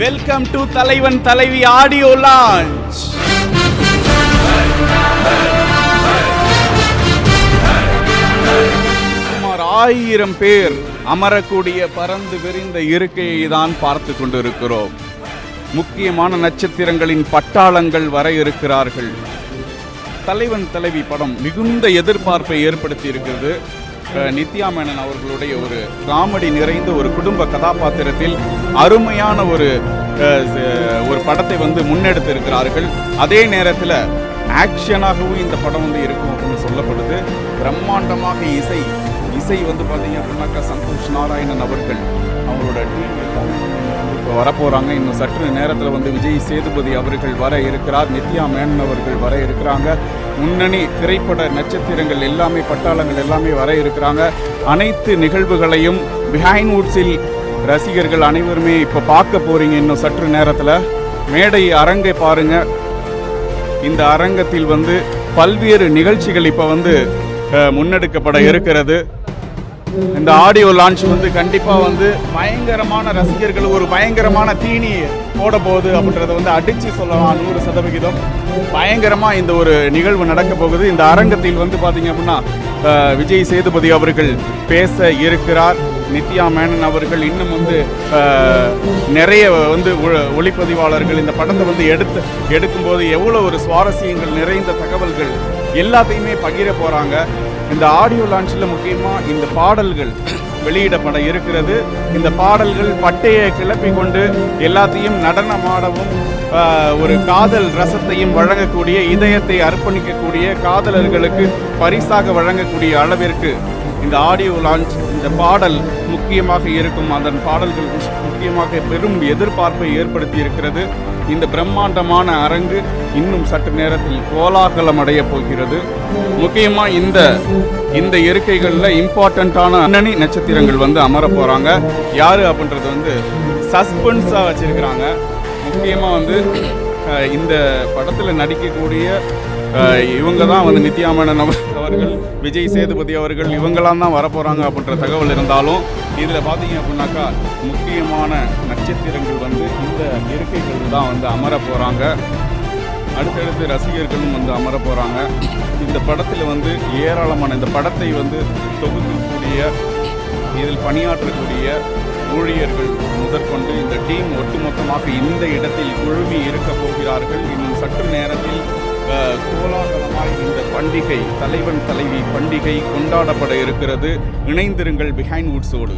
Welcome to தலைவன் தலைவி audio launch. சுமார் 1000 பேர் அமரக்கூடிய பறந்து விரிந்த இருக்கையை தான் பார்த்து கொண்டிருக்கிறோம். முக்கியமான நட்சத்திரங்களின் பட்டாளங்கள் வர இருக்கிறார்கள். தலைவன் தலைவி படம் மிகுந்த எதிர்பார்ப்பை ஏற்படுத்தி இருக்கிறது. நித்யா மேனன் அவர்களுடைய ஒரு காமெடி நிறைந்த ஒரு குடும்ப கதாபாத்திரத்தில் அருமையான ஒரு படத்தை முன்னெடுத்து இருக்கிறார்கள். அதே நேரத்தில் ஆக்ஷனாகவும் இந்த படம் இருக்கும் அப்படின்னு சொல்லப்படுது. பிரம்மாண்டமாக இசை பார்த்தீங்க அப்படின்னாக்கா சந்தோஷ் நாராயணன் அவர்கள் அவங்களோட டீம் இப்போ வரப்போகிறாங்க. இன்னும் சற்று நேரத்தில் விஜய் சேதுபதி அவர்கள் வர இருக்கிறார். நித்யா மேனன் அவர்கள் வர இருக்கிறாங்க. முன்னணி திரைப்பட நட்சத்திரங்கள் எல்லாமே பட்டாளங்கள் எல்லாமே வர இருக்கிறாங்க. அனைத்து நிகழ்வுகளையும் பிஹைண்ட் வுட்ஸில் ரசிகர்கள் அனைவருமே இப்போ பார்க்க போறீங்க. இன்னும் சற்று நேரத்தில் மேடை அரங்கை பாருங்க. இந்த அரங்கத்தில் பல்வேறு நிகழ்ச்சிகள் இப்போ முன்னெடுக்கப்பட இருக்கிறது. இந்த ஆடியோ லான்ச் கண்டிப்பா பயங்கரமான ரசிகர்கள் ஒரு பயங்கரமான தீனி போட போகுது அப்படின்றத அடிச்சு சொல்லலாம். 100% பயங்கரமா இந்த ஒரு நிகழ்வு நடக்க போகுது. இந்த அரங்கத்தில் பாத்தீங்க அப்படின்னா விஜய் சேதுபதி அவர்கள் பேச இருக்கிறார். நித்யா மேனன் அவர்கள் இன்னும் நிறைய ஒளிப்பதிவாளர்கள் இந்த படத்தை எடுக்கும்போது எவ்வளோ ஒரு சுவாரஸ்யங்கள் நிறைந்த தகவல்கள் எல்லாத்தையுமே பகிர போறாங்க. இந்த ஆடியோ லான்ச்சில் முக்கியமாக இந்த பாடல்கள் வெளியிடப்பட இருக்கிறது. இந்த பாடல்கள் பட்டையை கிளப்பி கொண்டு எல்லாத்தையும் நடனமாடவும் ஒரு காதல் ரசத்தையும் வழங்கக்கூடிய, இதயத்தை அர்ப்பணிக்கக்கூடிய, காதலர்களுக்கு பரிசாக வழங்கக்கூடிய அளவிற்கு இந்த ஆடியோ லான்ச் இந்த பாடல் முக்கியமாக இருக்கும். அதன் பாடல்கள் முக்கியமாக பெரும் எதிர்பார்ப்பை ஏற்படுத்தி இருக்கிறது. இந்த பிரம்மாண்டமான அரங்கு இன்னும் சற்று நேரத்தில் கோலாகலம் அடைய போகிறது. முக்கியமாக இந்த இருக்கைகளில் இம்பார்ட்டண்ட்டான முன்னணி நட்சத்திரங்கள் அமர போகிறாங்க. யார் அப்படின்றது சஸ்பென்ஸாக வச்சிருக்கிறாங்க. முக்கியமாக இந்த படத்தில் நடிக்கக்கூடிய இவங்க தான் நித்யா மேனன் அவர்கள், விஜய் சேதுபதி அவர்கள், இவங்களாம் தான் வரப்போகிறாங்க அப்படின்ற தகவல் இருந்தாலும் இதில் பார்த்தீங்க அப்படின்னாக்கா முக்கியமான நட்சத்திரங்கள் இந்த இருக்கைகள் தான் அமர போகிறாங்க. அடுத்தடுத்து ரசிகர்களும் அமர போகிறாங்க. இந்த படத்தில் ஏராளமான இந்த படத்தை தொகுக்கக்கூடிய, இதில் பணியாற்றக்கூடிய ஊழியர்கள் முதற்கொண்டு இந்த டீம் ஒட்டுமொத்தமாக இந்த இடத்தில் குழுமி இருக்க போகிறார்கள். இன்னும் சற்று நேரத்தில் கோலாகலமாய் இந்த பண்டிகை, தலைவன் தலைவி பண்டிகை கொண்டாடப்பட இருக்கிறது. இணைந்திருங்கள் பிஹைண்ட் வுட்ஸோடு.